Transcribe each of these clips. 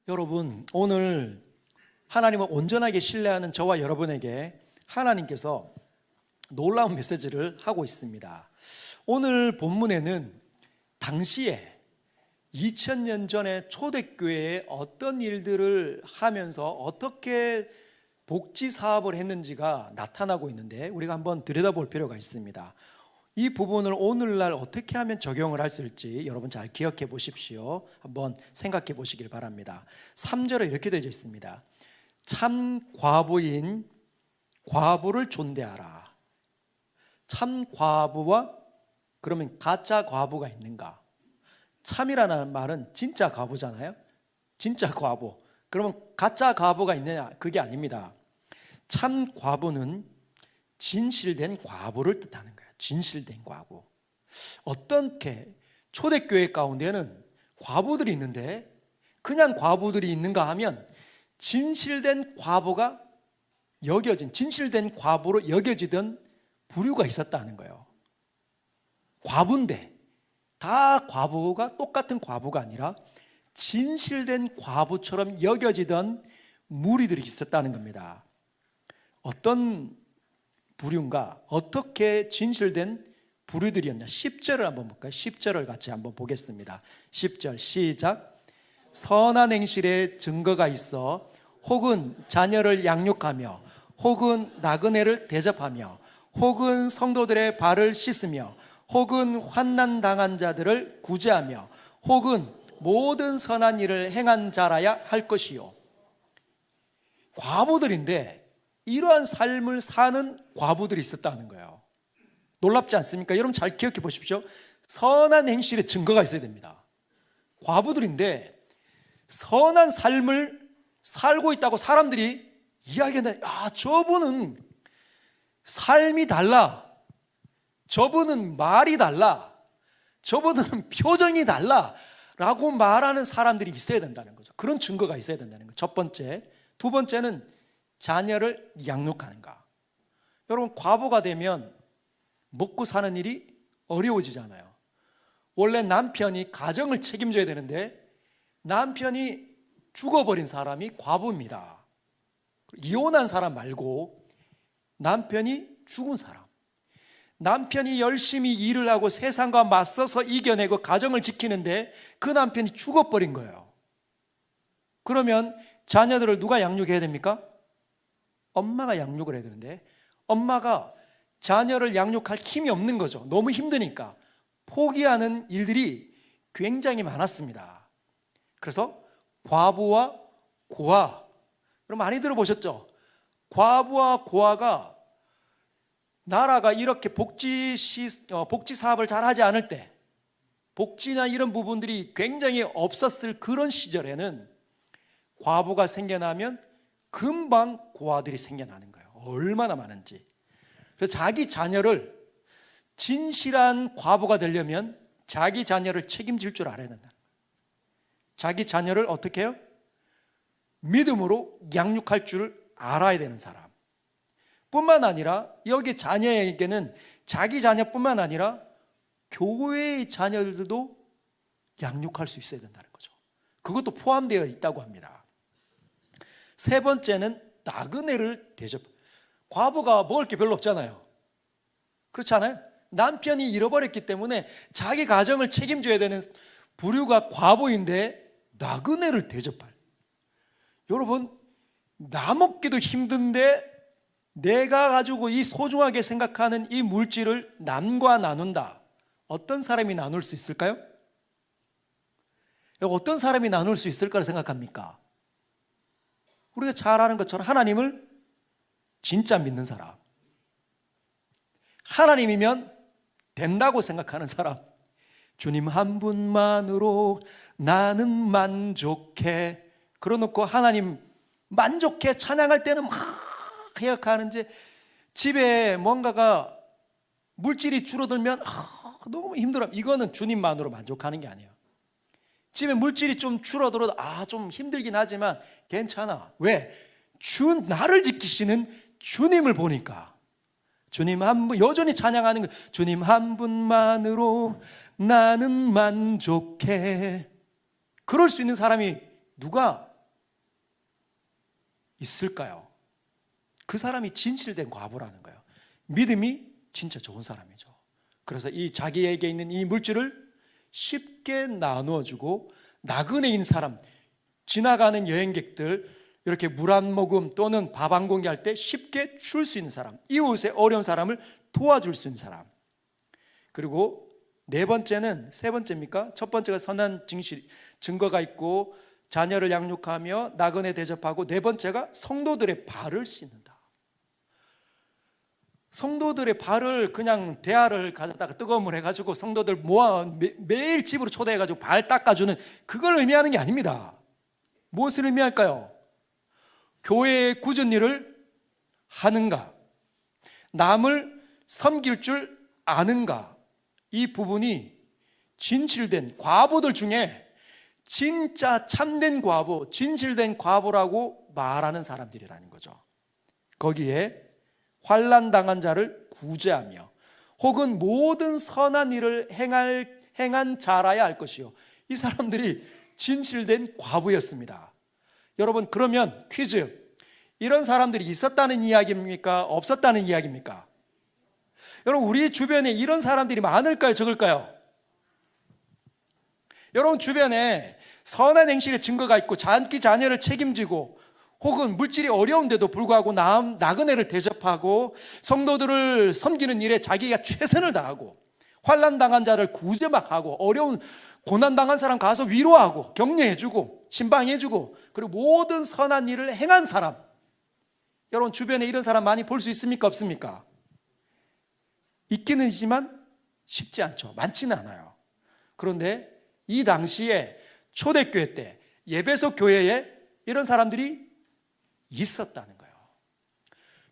여러분, 오늘 하나님을 온전하게 신뢰하는 저와 여러분에게 하나님께서 놀라운 메시지를 하고 있습니다. 오늘 본문에는 당시에 2000년 전에 초대교회에 어떤 일들을 하면서 어떻게 복지 사업을 했는지가 나타나고 있는데 우리가 한번 들여다볼 필요가 있습니다. 이 부분을 오늘날 어떻게 하면 적용을 할 수 있을지 여러분 잘 기억해 보십시오. 한번 생각해 보시길 바랍니다. 3절에 이렇게 되어 있습니다. 참 과부인 과부를 존대하라. 참 과부와 그러면 가짜 과부가 있는가? 참이라는 말은 진짜 과부잖아요. 진짜 과부. 그러면 가짜 과부가 있느냐? 그게 아닙니다. 참 과부는 진실된 과부를 뜻하는 거예요. 진실된 과부. 어떻게 초대교회 가운데는 과부들이 있는데 그냥 과부들이 있는가 하면 진실된 과부가 진실된 과부로 여겨지던 부류가 있었다는 거예요. 과부인데 다 과부가 똑같은 과부가 아니라 진실된 과부처럼 여겨지던 무리들이 있었다는 겁니다. 어떤 부류인가? 어떻게 진실된 부류들이었냐? 10절을 한번 볼까요? 10절을 같이 한번 보겠습니다. 10절 시작. 선한 행실에 증거가 있어 혹은 자녀를 양육하며 혹은 나그네를 대접하며 혹은 성도들의 발을 씻으며 혹은 환난 당한 자들을 구제하며 혹은 모든 선한 일을 행한 자라야 할 것이요. 과부들인데 이러한 삶을 사는 과부들이 있었다는 거예요. 놀랍지 않습니까? 여러분 잘 기억해 보십시오. 선한 행실의 증거가 있어야 됩니다. 과부들인데 선한 삶을 살고 있다고 사람들이 이야기하는, 저분은 삶이 달라, 저분은 말이 달라, 저분은 표정이 달라 라고 말하는 사람들이 있어야 된다는 거죠. 그런 증거가 있어야 된다는 거죠. 첫 번째. 두 번째는 자녀를 양육하는가. 여러분, 과부가 되면 먹고 사는 일이 어려워지잖아요. 원래 남편이 가정을 책임져야 되는데 남편이 죽어버린 사람이 과부입니다. 이혼한 사람 말고 남편이 죽은 사람. 남편이 열심히 일을 하고 세상과 맞서서 이겨내고 가정을 지키는데 그 남편이 죽어버린 거예요. 그러면 자녀들을 누가 양육해야 됩니까? 엄마가 양육을 해야 되는데 엄마가 자녀를 양육할 힘이 없는 거죠. 너무 힘드니까 포기하는 일들이 굉장히 많았습니다. 그래서 과부와 고아, 여러분 많이 들어보셨죠? 과부와 고아가 나라가 이렇게 복지 사업을 잘 하지 않을 때, 복지나 이런 부분들이 굉장히 없었을 그런 시절에는 과부가 생겨나면 금방 고아들이 생겨나는 거예요. 얼마나 많은지. 그래서 자기 자녀를, 진실한 과부가 되려면 자기 자녀를 책임질 줄 알아야 된다. 자기 자녀를 어떻게 해요? 믿음으로 양육할 줄 알아야 되는 사람. 뿐만 아니라 여기 자녀에게는 자기 자녀뿐만 아니라 교회의 자녀들도 양육할 수 있어야 된다는 거죠. 그것도 포함되어 있다고 합니다. 세 번째는 나그네를 대접. 과부가 먹을 게 별로 없잖아요. 그렇지 않아요? 남편이 잃어버렸기 때문에 자기 가정을 책임져야 되는 부류가 과부인데 나그네를 대접할. 여러분, 나 먹기도 힘든데 내가 가지고 이 소중하게 생각하는 이 물질을 남과 나눈다. 어떤 사람이 나눌 수 있을까요? 어떤 사람이 나눌 수 있을 거라 생각합니까? 우리가 잘 아는 것처럼 하나님을 진짜 믿는 사람, 하나님이면 된다고 생각하는 사람, 주님 한 분만으로 나는 만족해. 그러놓고 하나님 만족해 찬양할 때는 막 해역하는지 집에 뭔가가 물질이 줄어들면 너무 힘들어. 이거는 주님만으로 만족하는 게 아니에요. 집에 물질이 좀 줄어들어도 좀 힘들긴 하지만 괜찮아. 왜? 나를 지키시는 주님을 보니까. 주님 한 분, 여전히 찬양하는 거. 주님 한 분만으로 나는 만족해. 그럴 수 있는 사람이 누가 있을까요? 그 사람이 진실된 과부라는 거예요. 믿음이 진짜 좋은 사람이죠. 그래서 이 자기에게 있는 이 물질을 쉽게 나누어주고 나그네 있는 사람, 지나가는 여행객들 이렇게 물 한 모금 또는 밥 한 공기 할 때 쉽게 줄 수 있는 사람, 이웃의 어려운 사람을 도와줄 수 있는 사람. 그리고 네 번째는, 세 번째입니까? 첫 번째가 선한 증거가 있고 자녀를 양육하며 나그네 대접하고, 네 번째가 성도들의 발을 씻는다. 성도들의 발을 그냥 대야를 가져다가 뜨거운 물 해가지고 성도들 모아 매일 집으로 초대해가지고 발 닦아주는 그걸 의미하는 게 아닙니다. 무엇을 의미할까요? 교회의 굳은 일을 하는가, 남을 섬길 줄 아는가, 이 부분이 진실된 과부들 중에 진짜 참된 과부, 진실된 과부라고 말하는 사람들이라는 거죠. 거기에 환난 당한 자를 구제하며 혹은 모든 선한 일을 행한 자라야 할 것이요, 이 사람들이 진실된 과부였습니다. 여러분, 그러면 퀴즈, 이런 사람들이 있었다는 이야기입니까? 없었다는 이야기입니까? 여러분, 우리 주변에 이런 사람들이 많을까요? 적을까요? 여러분 주변에 선한 행실의 증거가 있고 자기 자녀를 책임지고 혹은 물질이 어려운데도 불구하고 나그네를 대접하고 성도들을 섬기는 일에 자기가 최선을 다하고 환난 당한 자를 구제 막 하고 어려운 고난 당한 사람 가서 위로하고 격려해주고 신방해주고 그리고 모든 선한 일을 행한 사람, 여러분 주변에 이런 사람 많이 볼 수 있습니까? 없습니까? 있기는 있지만 쉽지 않죠. 많지는 않아요. 그런데 이 당시에 초대교회 때 예배소 교회에 이런 사람들이 있었다는 거예요.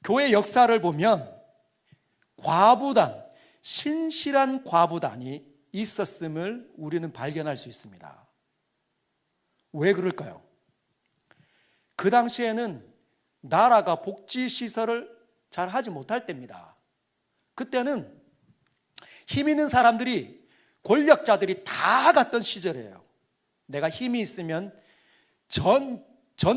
교회 역사를 보면 과부단, 신실한 과부단이 있었음을 우리는 발견할 수 있습니다. 왜 그럴까요? 그 당시에는 나라가 복지시설을 잘 하지 못할 때입니다. 그때는 힘 있는 사람들이, 권력자들이 다 갔던 시절이에요. 내가 힘이 있으면 전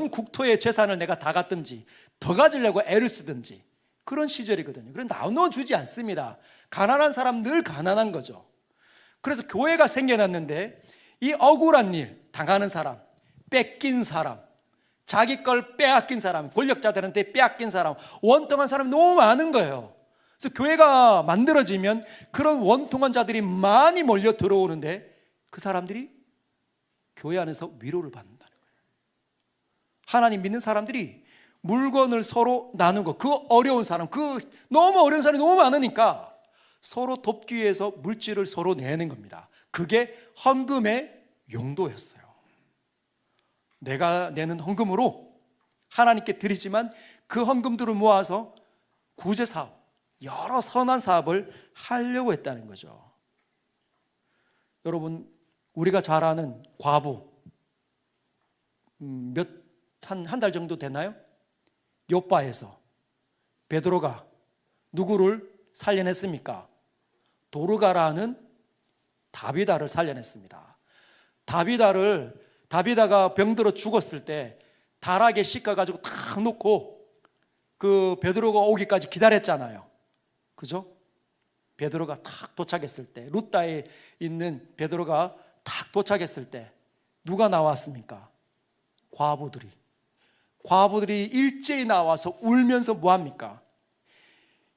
국토의 재산을 내가 다 갖든지 더 가지려고 애를 쓰든지 그런 시절이거든요. 그런데 나눠주지 않습니다. 가난한 사람 늘 가난한 거죠. 그래서 교회가 생겨났는데 이 억울한 일 당하는 사람, 뺏긴 사람, 자기 걸 빼앗긴 사람, 권력자들한테 빼앗긴 사람, 원통한 사람이 너무 많은 거예요. 그래서 교회가 만들어지면 그런 원통한 자들이 많이 몰려 들어오는데 그 사람들이 교회 안에서 위로를 받는다는 거예요. 하나님 믿는 사람들이 물건을 서로 나누고 그 어려운 사람, 그 너무 어려운 사람이 너무 많으니까 서로 돕기 위해서 물질을 서로 내는 겁니다. 그게 헌금의 용도였어요. 내가 내는 헌금으로 하나님께 드리지만 그 헌금들을 모아서 구제사업, 여러 선한 사업을 하려고 했다는 거죠. 여러분, 우리가 잘 아는 과부, 한 달 정도 됐나요? 요바에서 베드로가 누구를 살려냈습니까? 도르가라는 다비다를 살려냈습니다. 다비다가 병들어 죽었을 때 다락에 씻어가지고 탁 놓고 그 베드로가 오기까지 기다렸잖아요. 그죠? 베드로가 탁 도착했을 때, 루다에 있는 베드로가 탁 도착했을 때 누가 나왔습니까? 과부들이 일제히 나와서 울면서 뭐합니까?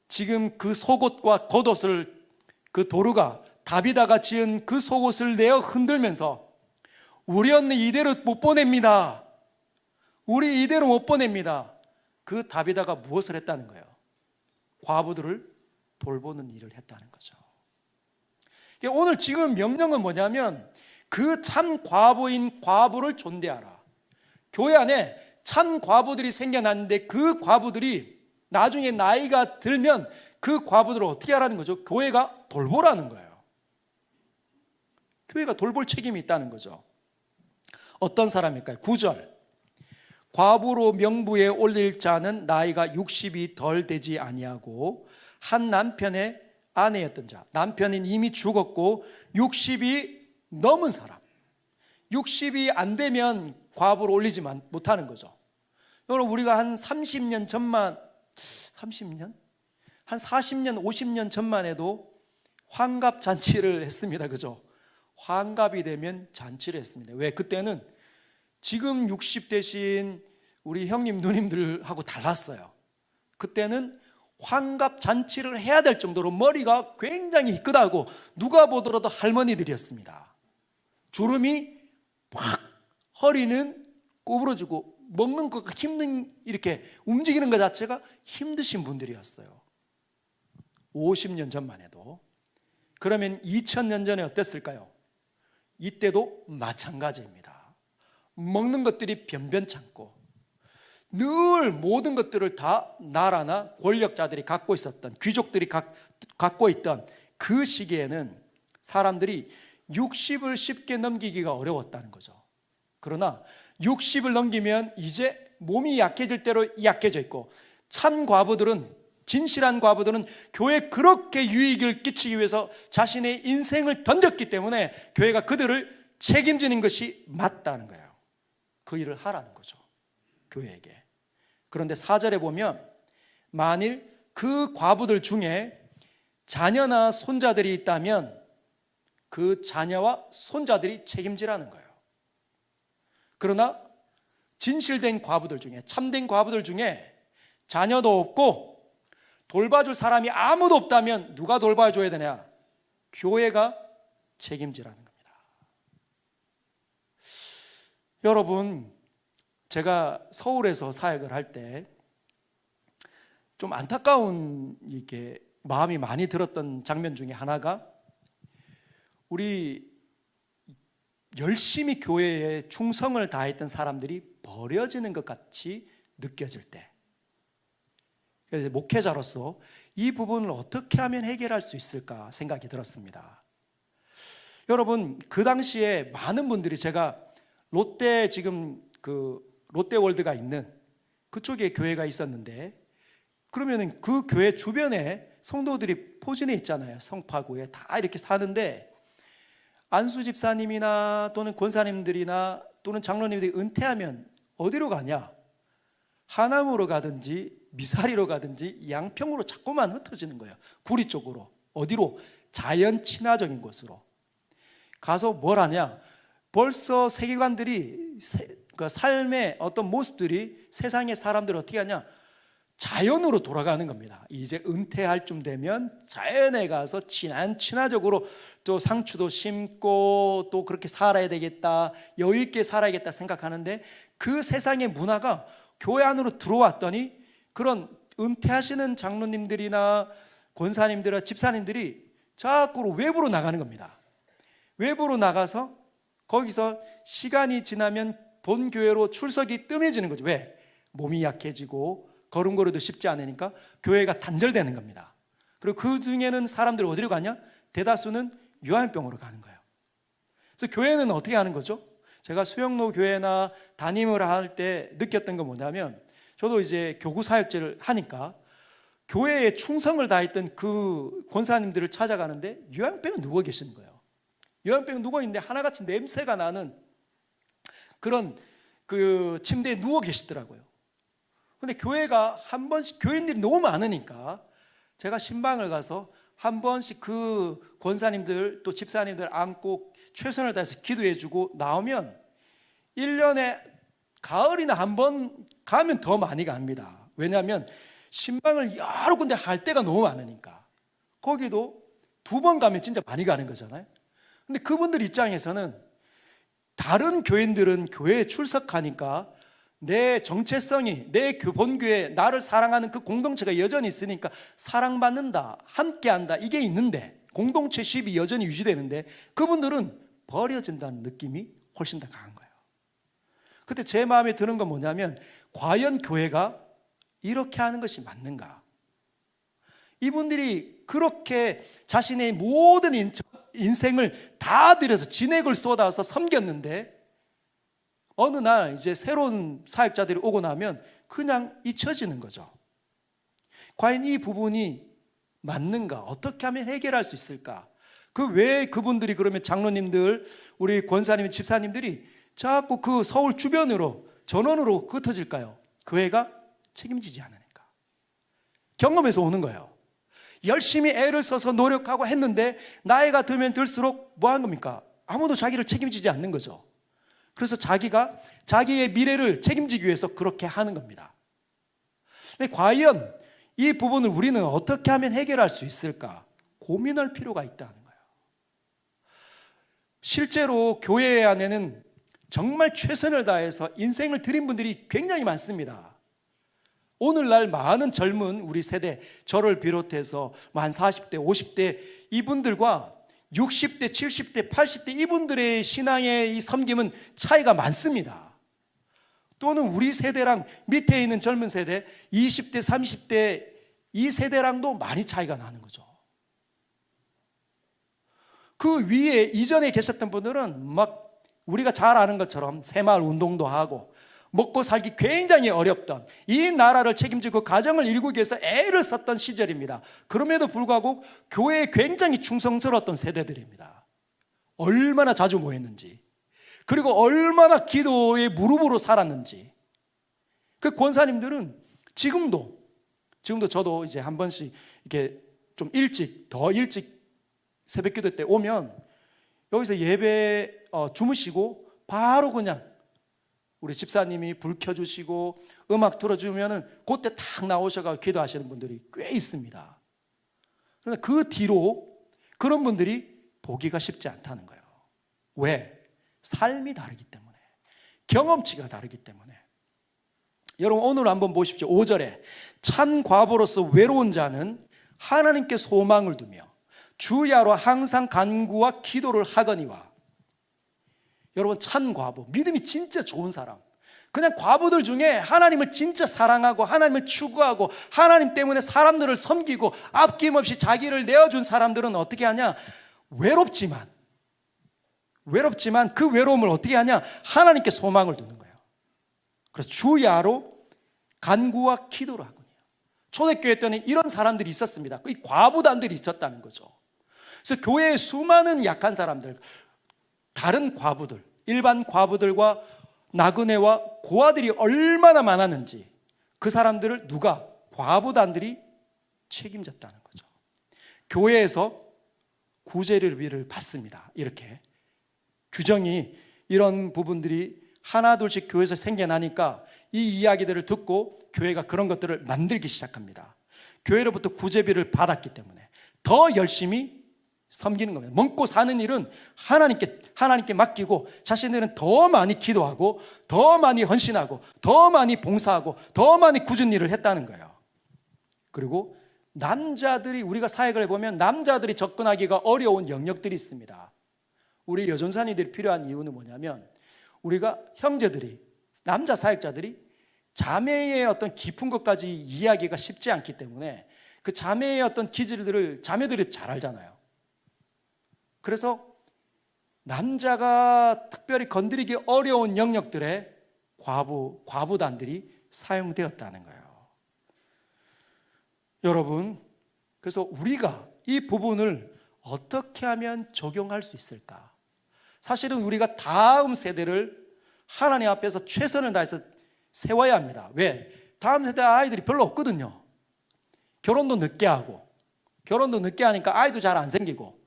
지금 그 속옷과 겉옷을 그 도르가 다비다가 지은 그 속옷을 내어 흔들면서 우리 언니 이대로 못 보냅니다. 우리 이대로 못 보냅니다. 그 다비다가 무엇을 했다는 거예요? 과부들을 돌보는 일을 했다는 거죠. 오늘 지금 명령은 뭐냐면 그 참 과부인 과부를 존대하라. 교회 안에 참 과부들이 생겨났는데 그 과부들이 나중에 나이가 들면 그 과부들을 어떻게 하라는 거죠? 교회가 돌보라는 거예요. 교회가 돌볼 책임이 있다는 거죠. 어떤 사람일까요? 9절, 과부로 명부에 올릴 자는 나이가 60이 덜 되지 아니하고 한 남편의 아내였던 자, 남편은 이미 죽었고 60이 넘은 사람, 60이 안 되면 과부로 올리지 못하는 거죠. 여러분, 우리가 한 30년 전만, 30년? 한 40년, 50년 전만 해도 환갑 잔치를 했습니다. 그죠? 환갑이 되면 잔치를 했습니다. 왜? 그때는 지금 60대신 우리 형님, 누님들하고 달랐어요. 그때는 환갑 잔치를 해야 될 정도로 머리가 굉장히 희끗하고 누가 보더라도 할머니들이었습니다. 주름이 팍, 허리는 구부러지고 먹는 것과 힘든, 이렇게 움직이는 것 자체가 힘드신 분들이었어요. 50년 전만 해도. 그러면 2000년 전에 어땠을까요? 이때도 마찬가지입니다. 먹는 것들이 변변찮고 늘 모든 것들을 다 나라나 권력자들이 갖고 있었던, 귀족들이 갖고 있던 그 시기에는 사람들이 60을 쉽게 넘기기가 어려웠다는 거죠. 그러나 60을 넘기면 이제 몸이 약해질 대로 약해져 있고, 참 과부들은, 진실한 과부들은 교회에 그렇게 유익을 끼치기 위해서 자신의 인생을 던졌기 때문에 교회가 그들을 책임지는 것이 맞다는 거예요. 그 일을 하라는 거죠, 교회에게. 그런데 4절에 보면 만일 그 과부들 중에 자녀나 손자들이 있다면 그 자녀와 손자들이 책임지라는 거예요. 그러나 진실된 과부들 중에, 참된 과부들 중에 자녀도 없고 돌봐줄 사람이 아무도 없다면 누가 돌봐줘야 되냐? 교회가 책임지라는 겁니다. 여러분, 제가 서울에서 사역을 할 때 좀 안타까운 이렇게 마음이 많이 들었던 장면 중에 하나가, 우리 열심히 교회에 충성을 다했던 사람들이 버려지는 것 같이 느껴질 때, 그래서 목회자로서 이 부분을 어떻게 하면 해결할 수 있을까 생각이 들었습니다. 여러분, 그 당시에 많은 분들이, 제가 롯데, 지금 그 롯데월드가 있는 그쪽에 교회가 있었는데, 그러면은 그 교회 주변에 성도들이 포진해 있잖아요. 성파구에 다 이렇게 사는데, 안수 집사님이나 또는 권사님들이나 또는 장로님들이 은퇴하면 어디로 가냐? 하남으로 가든지 미사리로 가든지 양평으로 자꾸만 흩어지는 거예요. 구리 쪽으로. 어디로? 자연 친화적인 곳으로 가서 뭘 하냐? 벌써 세계관들이, 그 삶의 어떤 모습들이, 세상의 사람들을 어떻게 하냐? 자연으로 돌아가는 겁니다. 이제 은퇴할 쯤 되면 자연에 가서 친화적으로 또 상추도 심고 또 그렇게 살아야 되겠다, 여유 있게 살아야겠다 생각하는데, 그 세상의 문화가 교회 안으로 들어왔더니 그런 은퇴하시는 장로님들이나 권사님들이나 집사님들이 자꾸 외부로 나가는 겁니다. 외부로 나가서 거기서 시간이 지나면 본 교회로 출석이 뜸해지는 거죠. 왜? 몸이 약해지고 걸음걸이도 쉽지 않으니까 교회가 단절되는 겁니다. 그리고 그 중에는 사람들이 어디로 가냐? 대다수는 요한병으로 가는 거예요. 그래서 교회는 어떻게 하는 거죠? 제가 수영로 교회나 담임을 할 때 느꼈던 건 뭐냐면, 저도 이제 교구 사역제를 하니까 교회에 충성을 다했던 그 권사님들을 찾아가는데 요양병은 누워 계시는 거예요. 요양병은 누워 있는데 하나같이 냄새가 나는 그런 그 침대에 누워 계시더라고요. 근데 교회가 한 번씩, 교인들이 너무 많으니까 제가 신방을 가서 한 번씩 그 권사님들 또 집사님들 안고 최선을 다해서 기도해주고 나오면 1년에 가을이나 한 번 가면 더 많이 갑니다. 왜냐하면 신방을 여러 군데 할 때가 너무 많으니까. 거기도 2번 가면 진짜 많이 가는 거잖아요. 근데 그분들 입장에서는, 다른 교인들은 교회에 출석하니까 내 정체성이, 내 본교회, 나를 사랑하는 그 공동체가 여전히 있으니까 사랑받는다, 함께한다, 이게 있는데, 공동체십이 여전히 유지되는데, 그분들은 버려진다는 느낌이 훨씬 더 강한 거예요. 그때 제 마음에 드는 건 뭐냐면, 과연 교회가 이렇게 하는 것이 맞는가? 이분들이 그렇게 자신의 모든 인생을 다 들여서 진액을 쏟아서 섬겼는데, 어느 날 이제 새로운 사역자들이 오고 나면 그냥 잊혀지는 거죠. 과연 이 부분이 맞는가? 어떻게 하면 해결할 수 있을까? 그 왜 그분들이, 그러면 장로님들, 우리 권사님, 집사님들이 자꾸 그 서울 주변으로, 전원으로 흩어질까요? 교회가 책임지지 않으니까. 경험에서 오는 거예요. 열심히 애를 써서 노력하고 했는데 나이가 들면 들수록 뭐 하는 겁니까? 아무도 자기를 책임지지 않는 거죠. 그래서 자기가 자기의 미래를 책임지기 위해서 그렇게 하는 겁니다. 근데 과연 이 부분을 우리는 어떻게 하면 해결할 수 있을까? 고민할 필요가 있다는 거예요. 실제로 교회 안에는 정말 최선을 다해서 인생을 드린 분들이 굉장히 많습니다. 오늘날 많은 젊은 우리 세대, 저를 비롯해서 한 40대, 50대 이분들과 60대, 70대, 80대 이분들의 신앙의 이 섬김은 차이가 많습니다. 또는 우리 세대랑 밑에 있는 젊은 세대, 20대, 30대 이 세대랑도 많이 차이가 나는 거죠. 그 위에 이전에 계셨던 분들은 막 우리가 잘 아는 것처럼 새마을 운동도 하고 먹고 살기 굉장히 어렵던, 이 나라를 책임지고 가정을 일구기 위해서 애를 썼던 시절입니다. 그럼에도 불구하고 교회에 굉장히 충성스러웠던 세대들입니다. 얼마나 자주 모였는지, 그리고 얼마나 기도의 무릎으로 살았는지. 그 권사님들은 지금도 저도 이제 한 번씩 이렇게 좀 더 일찍 새벽 기도 때 오면 여기서 예배 주무시고 바로 그냥 우리 집사님이 불 켜주시고 음악 틀어주면은 그때 딱 나오셔서 기도하시는 분들이 꽤 있습니다. 그런데 그 뒤로 그런 분들이 보기가 쉽지 않다는 거예요. 왜? 삶이 다르기 때문에, 경험치가 다르기 때문에. 여러분 오늘 한번 보십시오. 5절에 참 과부로서 외로운 자는 하나님께 소망을 두며 주야로 항상 간구와 기도를 하거니와. 여러분 참 과부, 믿음이 진짜 좋은 사람, 그냥 과부들 중에 하나님을 진짜 사랑하고 하나님을 추구하고 하나님 때문에 사람들을 섬기고 아낌없이 자기를 내어준 사람들은 어떻게 하냐? 외롭지만 그 외로움을 어떻게 하냐? 하나님께 소망을 두는 거예요. 그래서 주야로 간구와 기도를 하거든요. 초대교회 때는 이런 사람들이 있었습니다. 이 과부단들이 있었다는 거죠. 그래서 교회에 수많은 약한 사람들, 다른 과부들, 일반 과부들과 나그네와 고아들이 얼마나 많았는지 그 사람들을 누가? 과부단들이 책임졌다는 거죠. 교회에서 구제비를 받습니다. 이렇게 규정이, 이런 부분들이 하나 둘씩 교회에서 생겨나니까 이 이야기들을 듣고 교회가 그런 것들을 만들기 시작합니다. 교회로부터 구제비를 받았기 때문에 더 열심히 섬기는 겁니다. 먹고 사는 일은 하나님께 맡기고 자신들은 더 많이 기도하고 더 많이 헌신하고 더 많이 봉사하고 더 많이 굳은 일을 했다는 거예요. 그리고 남자들이, 우리가 사역을 해보면 남자들이 접근하기가 어려운 영역들이 있습니다. 우리 여전산이들이 필요한 이유는 뭐냐면, 우리가 형제들이, 남자 사역자들이 자매의 어떤 깊은 것까지 이해하기가 쉽지 않기 때문에 그 자매의 어떤 기질들을 자매들이 잘 알잖아요. 그래서 남자가 특별히 건드리기 어려운 영역들에 과부단들이 사용되었다는 거예요. 여러분, 그래서 우리가 이 부분을 어떻게 하면 적용할 수 있을까? 사실은 우리가 다음 세대를 하나님 앞에서 최선을 다해서 세워야 합니다. 왜? 다음 세대 아이들이 별로 없거든요. 결혼도 늦게 하니까 아이도 잘 안 생기고,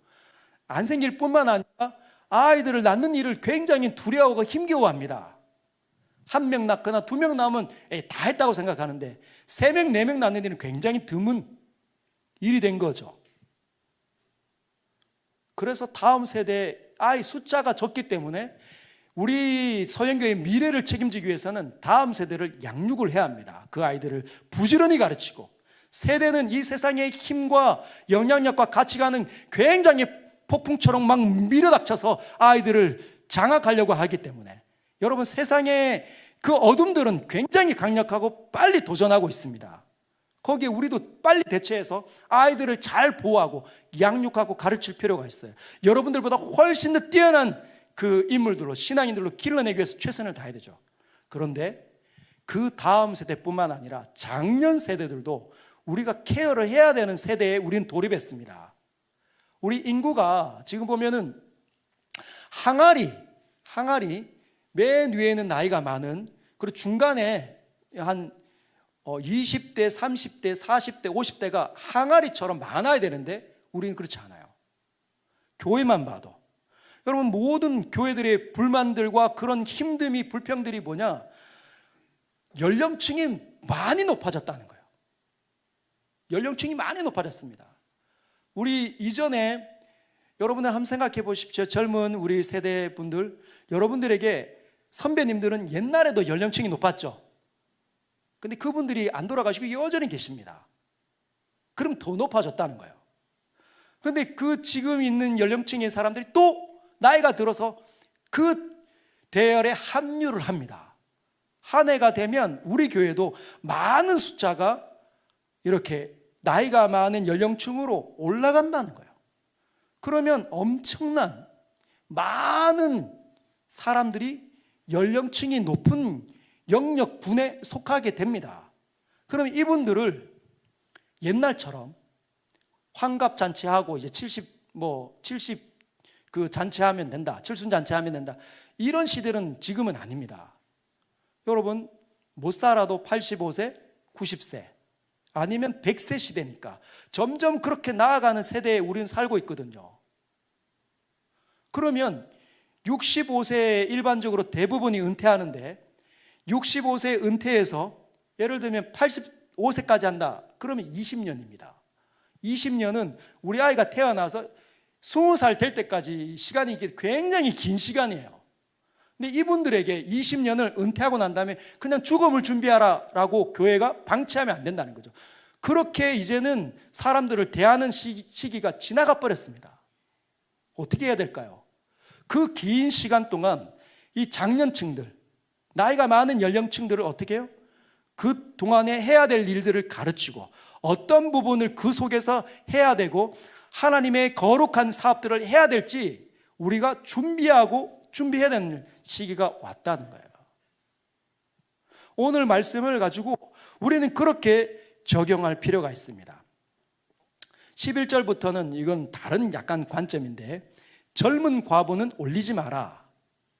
안 생길 뿐만 아니라 아이들을 낳는 일을 굉장히 두려워하고 힘겨워합니다. 1명 낳거나 2명 낳으면 다 했다고 생각하는데 3명, 4명 낳는 일은 굉장히 드문 일이 된 거죠. 그래서 다음 세대 아이 숫자가 적기 때문에 우리 서영교회의 미래를 책임지기 위해서는 다음 세대를 양육을 해야 합니다. 그 아이들을 부지런히 가르치고, 세대는 이 세상의 힘과 영향력과 가치관은 굉장히 폭풍처럼 막 밀어닥쳐서 아이들을 장악하려고 하기 때문에, 여러분 세상의 그 어둠들은 굉장히 강력하고 빨리 도전하고 있습니다. 거기에 우리도 빨리 대처해서 아이들을 잘 보호하고 양육하고 가르칠 필요가 있어요. 여러분들보다 훨씬 더 뛰어난 그 인물들로, 신앙인들로 길러내기 위해서 최선을 다해야 되죠. 그런데 그 다음 세대뿐만 아니라 작년 세대들도 우리가 케어를 해야 되는 세대에 우리는 돌입했습니다. 우리 인구가 지금 보면은 항아리 맨 위에는 나이가 많은, 그리고 중간에 한 20대, 30대, 40대, 50대가 항아리처럼 많아야 되는데 우리는 그렇지 않아요. 교회만 봐도. 여러분, 모든 교회들의 불만들과 그런 힘듦이, 불평들이 뭐냐? 연령층이 많이 높아졌다는 거예요. 연령층이 많이 높아졌습니다. 우리 이전에 여러분들 한번 생각해 보십시오. 젊은 우리 세대 분들, 여러분들에게 선배님들은 옛날에도 연령층이 높았죠. 근데 그분들이 안 돌아가시고 여전히 계십니다. 그럼 더 높아졌다는 거예요. 근데 그 지금 있는 연령층의 사람들이 또 나이가 들어서 그 대열에 합류를 합니다. 한 해가 되면 우리 교회도 많은 숫자가 이렇게 나이가 많은 연령층으로 올라간다는 거예요. 그러면 엄청난 많은 사람들이 연령층이 높은 영역군에 속하게 됩니다. 그러면 이분들을 옛날처럼 환갑잔치하고 이제 70 그 잔치하면 된다, 칠순잔치하면 된다, 이런 시대는 지금은 아닙니다. 여러분, 못 살아도 85세, 90세 아니면 100세 시대니까 점점 그렇게 나아가는 세대에 우리는 살고 있거든요. 그러면 65세에 일반적으로 대부분이 은퇴하는데 65세 은퇴해서 예를 들면 85세까지 한다. 그러면 20년입니다. 20년은 우리 아이가 태어나서 20살 될 때까지 시간이 굉장히 긴 시간이에요. 근데 이분들에게 20년을 은퇴하고 난 다음에 그냥 죽음을 준비하라 라고 교회가 방치하면 안 된다는 거죠. 그렇게 이제는 사람들을 대하는 시기가 지나가 버렸습니다. 어떻게 해야 될까요? 그 긴 시간 동안 이 장년층들, 나이가 많은 연령층들을 어떻게 해요? 그 동안에 해야 될 일들을 가르치고 어떤 부분을 그 속에서 해야 되고 하나님의 거룩한 사업들을 해야 될지 우리가 준비해야 되는 시기가 왔다는 거예요. 오늘 말씀을 가지고 우리는 그렇게 적용할 필요가 있습니다. 11절부터는 이건 다른 약간 관점인데, 젊은 과부는 올리지 마라.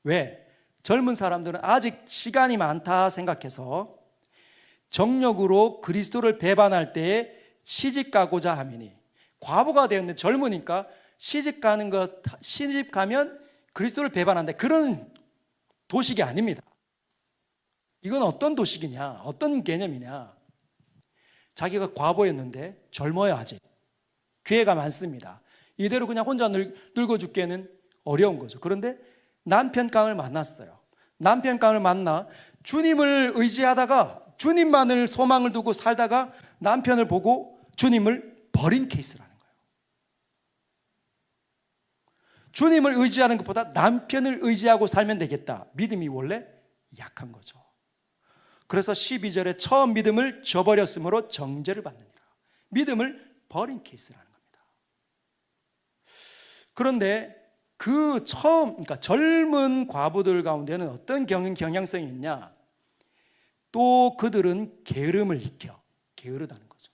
왜? 젊은 사람들은 아직 시간이 많다 생각해서 정력으로 그리스도를 배반할 때에 시집 가고자 함이니, 과부가 되었는데 젊으니까 시집 가면 그리스도를 배반한다, 그런 도식이 아닙니다. 이건 어떤 도식이냐, 어떤 개념이냐? 자기가 과부였는데 젊어야 아직 기회가 많습니다. 이대로 그냥 혼자 늙어 죽기에는 어려운 거죠. 그런데 남편감을 만났어요. 남편감을 만나 주님을 의지하다가 주님만을 소망을 두고 살다가 남편을 보고 주님을 버린 케이스라는 거예요. 주님을 의지하는 것보다 남편을 의지하고 살면 되겠다. 믿음이 원래 약한 거죠. 그래서 12절에 처음 믿음을 저버렸으므로 정죄를 받느니라. 믿음을 버린 케이스라는 겁니다. 그런데 그러니까 젊은 과부들 가운데는 어떤 경향성이 있냐? 또 그들은 게으름을 익혀, 게으르다는 거죠.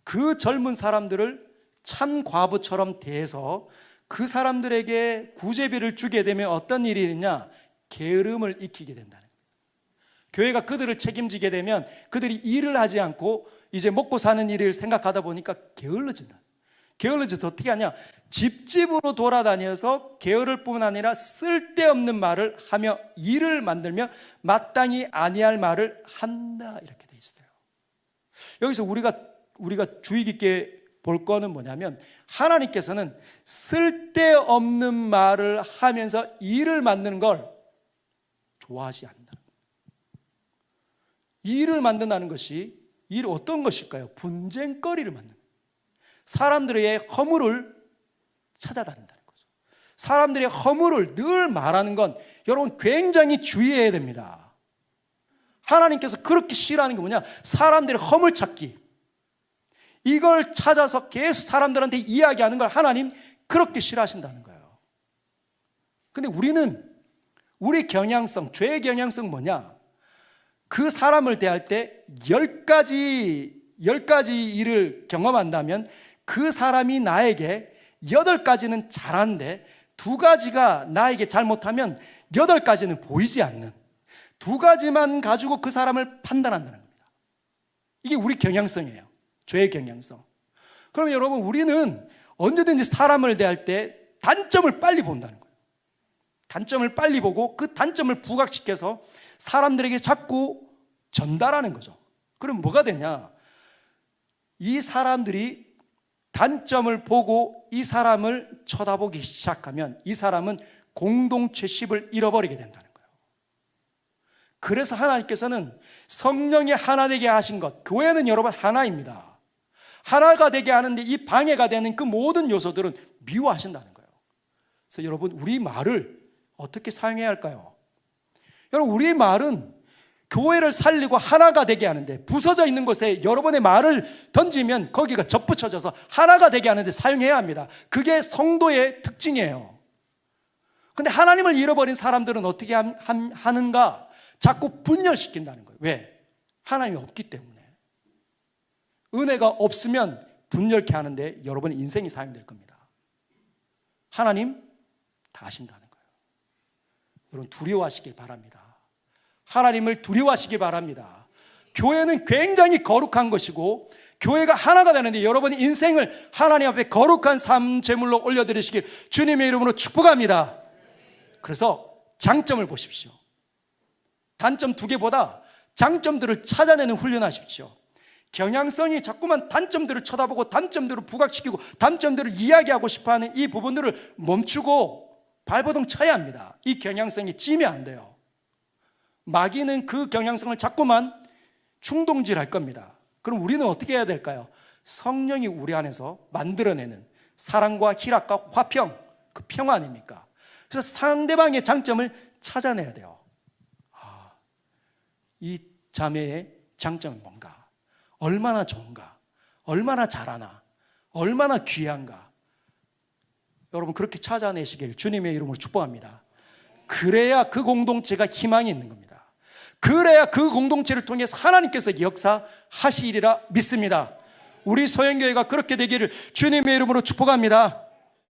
그 젊은 사람들을 참 과부처럼 대해서 그 사람들에게 구제비를 주게 되면 어떤 일이 있느냐? 게으름을 익히게 된다는 거예요. 교회가 그들을 책임지게 되면 그들이 일을 하지 않고 이제 먹고 사는 일을 생각하다 보니까 게을러진다. 게을러져서 어떻게 하냐? 집집으로 돌아다녀서 게으를 뿐 아니라 쓸데없는 말을 하며 일을 만들며 마땅히 아니할 말을 한다, 이렇게 돼 있어요. 여기서 우리가 주의 깊게 볼 거는 뭐냐면, 하나님께서는 쓸데없는 말을 하면서 일을 만드는 걸 좋아하지 않는다. 일을 만든다는 것이 어떤 것일까요? 분쟁거리를 만드는 거예요. 사람들의 허물을 찾아다닌다는 거죠. 사람들의 허물을 늘 말하는 건 여러분 굉장히 주의해야 됩니다. 하나님께서 그렇게 싫어하는 게 뭐냐? 사람들의 허물 찾기. 이걸 찾아서 계속 사람들한테 이야기하는 걸 하나님 그렇게 싫어하신다는 거예요. 근데 우리 경향성, 죄의 경향성 뭐냐? 그 사람을 대할 때 10가지 일을 경험한다면 그 사람이 나에게 8가지는 잘하는데 2가지가 나에게 잘못하면 8가지는 보이지 않는, 두 가지만 가지고 그 사람을 판단한다는 겁니다. 이게 우리 경향성이에요. 죄의 경향성. 그럼 여러분, 우리는 언제든지 사람을 대할 때 단점을 빨리 본다는 거예요. 단점을 빨리 보고 그 단점을 부각시켜서 사람들에게 자꾸 전달하는 거죠. 그럼 뭐가 되냐? 이 사람들이 단점을 보고 이 사람을 쳐다보기 시작하면 이 사람은 공동체십을 잃어버리게 된다는 거예요. 그래서 하나님께서는 성령이 하나 되게 하신 것, 교회는 여러분 하나입니다. 하나가 되게 하는데 이 방해가 되는 그 모든 요소들은 미워하신다는 거예요. 그래서 여러분, 우리 말을 어떻게 사용해야 할까요? 여러분, 우리 말은 교회를 살리고 하나가 되게 하는데, 부서져 있는 곳에 여러분의 말을 던지면 거기가 접붙여져서 하나가 되게 하는데 사용해야 합니다. 그게 성도의 특징이에요. 근데 하나님을 잃어버린 사람들은 어떻게 하는가? 자꾸 분열시킨다는 거예요. 왜? 하나님이 없기 때문에. 은혜가 없으면 분열케 하는데 여러분의 인생이 사용될 겁니다. 하나님 다 아신다는 거예요. 여러분, 두려워하시길 바랍니다. 하나님을 두려워하시기 바랍니다. 교회는 굉장히 거룩한 것이고 교회가 하나가 되는데 여러분의 인생을 하나님 앞에 거룩한 삶 제물로 올려드리시길 주님의 이름으로 축복합니다. 그래서 장점을 보십시오. 단점 두 개보다 장점들을 찾아내는 훈련하십시오. 경향성이 자꾸만 단점들을 쳐다보고 단점들을 부각시키고 단점들을 이야기하고 싶어하는 이 부분들을 멈추고 발버둥 쳐야 합니다. 이 경향성이 찌면 안 돼요. 마귀는 그 경향성을 자꾸만 충동질할 겁니다. 그럼 우리는 어떻게 해야 될까요? 성령이 우리 안에서 만들어내는 사랑과 희락과 화평, 그 평화 아닙니까? 그래서 상대방의 장점을 찾아내야 돼요. 이 자매의 장점은 뭔가? 얼마나 좋은가? 얼마나 잘하나? 얼마나 귀한가? 여러분, 그렇게 찾아내시길 주님의 이름으로 축복합니다. 그래야 그 공동체가 희망이 있는 겁니다. 그래야 그 공동체를 통해서 하나님께서 역사하시리라 믿습니다. 우리 소영교회가 그렇게 되기를 주님의 이름으로 축복합니다.